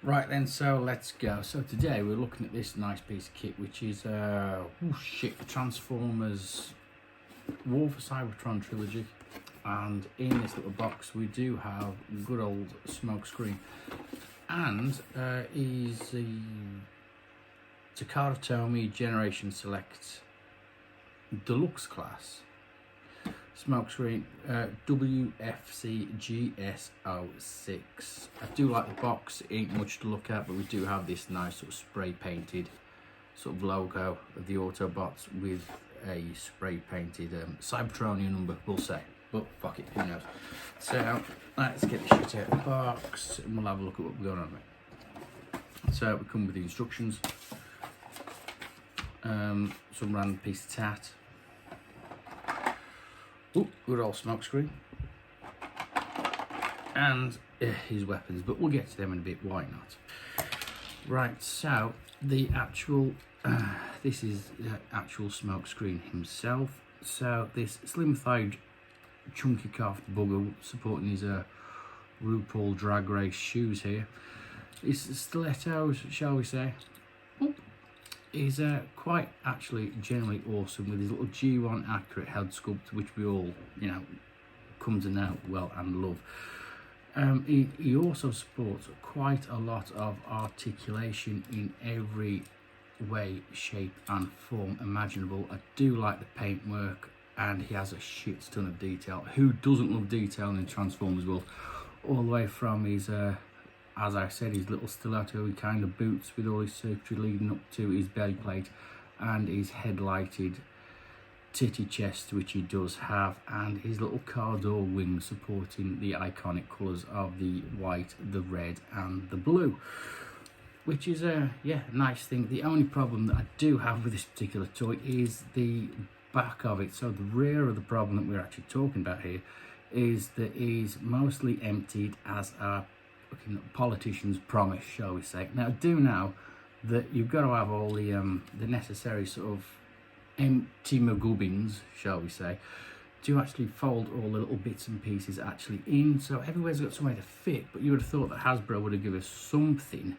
Right then, so let's go. So today we're looking at this nice piece of kit, which is the Transformers War for Cybertron trilogy. And in this little box we do have good old smoke screen, and is the Takara Tomy Generation Select Deluxe class smoke screen, WFC-GS06. I do like the box. It ain't much to look at, but we do have this nice sort of spray painted sort of logo of the Autobots with a spray painted Cybertronian number, we'll say, but fuck it, who knows. So let's get the shit out of the box and we'll have a look at what we're going on with. So we come with the instructions, some random piece of tat. Ooh, good old smoke screen, and his weapons, but we'll get to them in a bit, why not? Right, so the actual this is the actual smoke screen himself. So this slim-thighed chunky calf bugger supporting his RuPaul drag race shoes here. His stilettos, shall we say, is quite actually generally awesome, with his little G1 accurate head sculpt, which we all, you know, come to know well and love. He also supports quite a lot of articulation in every way, shape and form imaginable. I do like the paintwork, and he has a shit ton of detail. Who doesn't love detail in Transformers world? All the way from his as I said, his little stiletto kind of boots with all his circuitry leading up to his belly plate, and his headlighted titty chest, which he does have, and his little car door wing supporting the iconic colours of the white, the red and the blue, which is a nice thing. The only problem that I do have with this particular toy is the back of it. So the rear of the problem that we're actually talking about here is that he's mostly emptied, as a politicians promise, shall we say. Now I do know that you've got to have all the necessary sort of empty magubbins, shall we say, to actually fold all the little bits and pieces actually in. So everywhere's got somewhere to fit, but you would have thought that Hasbro would have given us something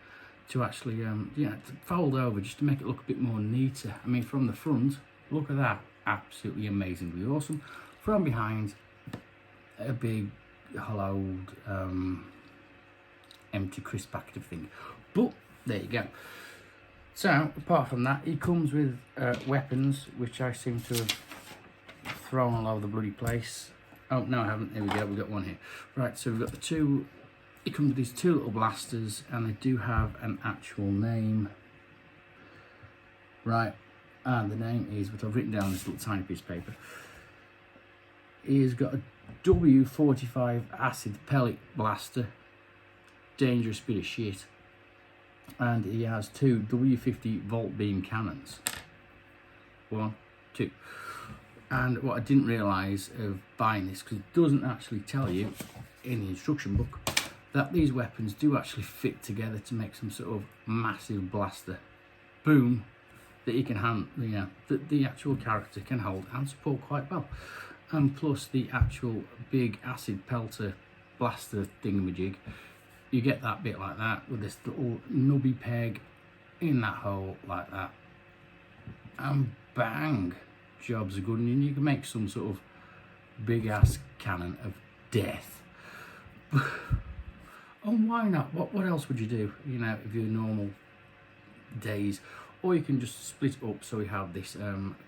to actually to fold over, just to make it look a bit more neater. I mean, from the front, look at that, absolutely amazingly awesome. From behind, a big hollowed empty crisp active thing, but there you go. So apart from that, he comes with weapons, which I seem to have thrown all over the bloody place. Oh no, I haven't. There we go, we've got one here. Right, so we've got the two. He comes with these two little blasters, and they do have an actual name. Right, and the name is, what I've written down on this little tiny piece of paper. He's got a W45 acid pellet blaster, dangerous bit of shit, and he has two W50 volt beam cannons. 1, 2. And what I didn't realise of buying this, because it doesn't actually tell you in the instruction book, that these weapons do actually fit together to make some sort of massive blaster boom that you can hand, that the actual character can hold and support quite well. And plus the actual big acid pelter blaster thingamajig, you get that bit like that with this little nubby peg in that hole like that, and bang, job's a good one, and you can make some sort of big ass cannon of death. And why not? What else would you do, if you're normal days? Or you can just split it up, so we have this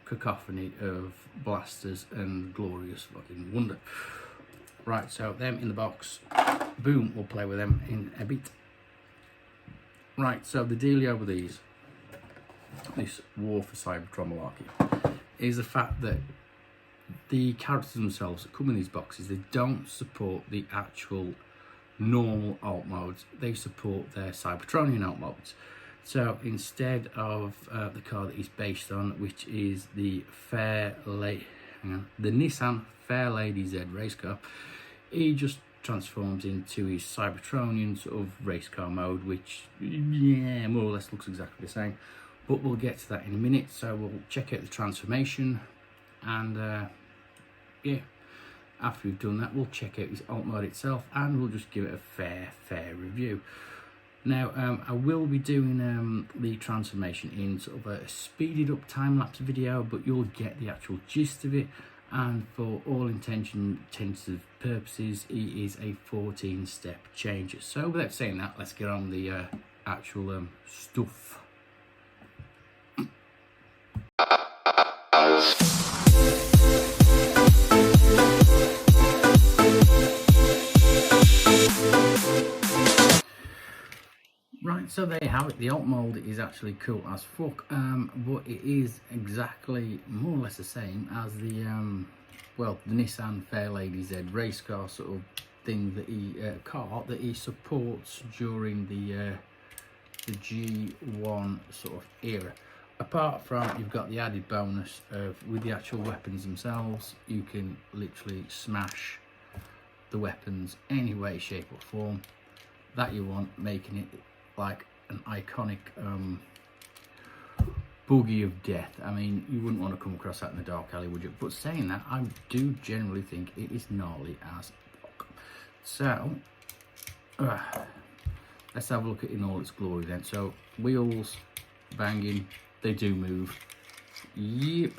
cacophony of blasters and glorious fucking wonder. Right, so them in the box. Boom, we'll play with them in a bit. Right, so the dealio with this War for Cybertron malarkey, is the fact that the characters themselves that come in these boxes, they don't support the actual normal alt modes. They support their Cybertronian alt modes. So instead of the car that he's based on, which is the Nissan Fair Lady Z race car, he just transforms into his Cybertronian sort of race car mode, which more or less looks exactly the same, but we'll get to that in a minute. So we'll check out the transformation, and after we've done that, we'll check out his alt mode itself, and we'll just give it a fair review. Now I will be doing the transformation in sort of a speeded up time-lapse video, but you'll get the actual gist of it, and for all intensive purposes it is a 14-step change. So without saying that, let's get on the actual stuff. Right, so there you have it. The alt mold is actually cool as fuck, but it is exactly more or less the same as the well, the Nissan Fairlady Z race car sort of thing that he supports during the G1 sort of era. Apart from, you've got the added bonus of, with the actual weapons themselves, you can literally smash the weapons any way, shape or form that you want, making it like an iconic boogie of death. I mean, you wouldn't want to come across that in the dark alley, would you? But saying that, I do generally think it is gnarly as fuck. So let's have a look at it in all its glory then. So wheels banging, they do move. Yep,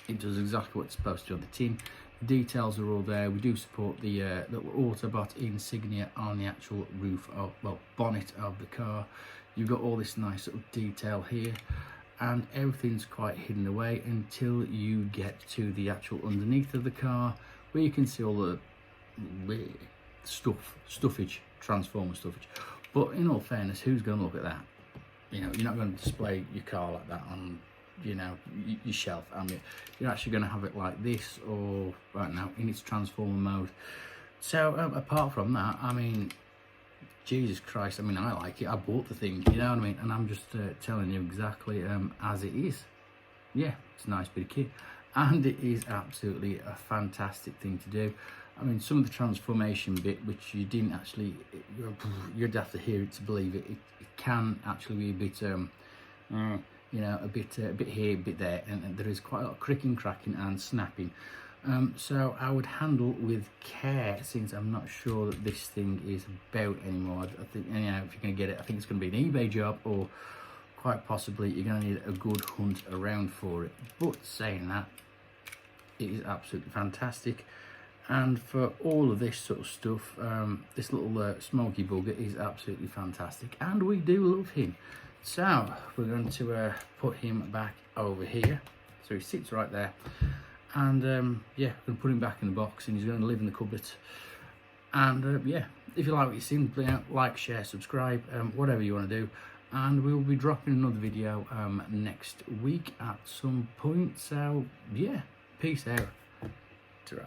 it does exactly what it's supposed to on the tin. The details are all there. We do support the little Autobot insignia on the actual roof of, well, bonnet of the car. You've got all this nice little detail here, and everything's quite hidden away until you get to the actual underneath of the car, where you can see all the stuffage, Transformer stuffage. But in all fairness, who's going to look at that? You know, you're not going to display your car like that on, you know, your shelf. I mean, you're actually going to have it like this, or right now in its Transformer mode. So apart from that, I mean, Jesus Christ, I mean, I like it. I bought the thing, you know what I mean? And I'm just telling you exactly as it is. Yeah, it's a nice bit of kit, and it is absolutely a fantastic thing to do. I mean, some of the transformation bit, which you didn't actually, you'd have to hear it to believe it. It can actually be a bit, you know, a bit here, a bit there, and there is quite a lot of cricking, cracking, and snapping. So I would handle with care, since I'm not sure that this thing is about anymore. I think, you know, if you're going to get it, I think it's going to be an eBay job, or quite possibly you're going to need a good hunt around for it. But saying that, it is absolutely fantastic. And for all of this sort of stuff, this little smoky bugger is absolutely fantastic, and we do love him. So we're going to put him back over here, so he sits right there, and yeah, we're going to put him back in the box, and he's going to live in the cupboard. And yeah, if you like what you've seen, please like, share, subscribe, whatever you want to do, and we'll be dropping another video next week at some point. So yeah, peace out. Ta-ra.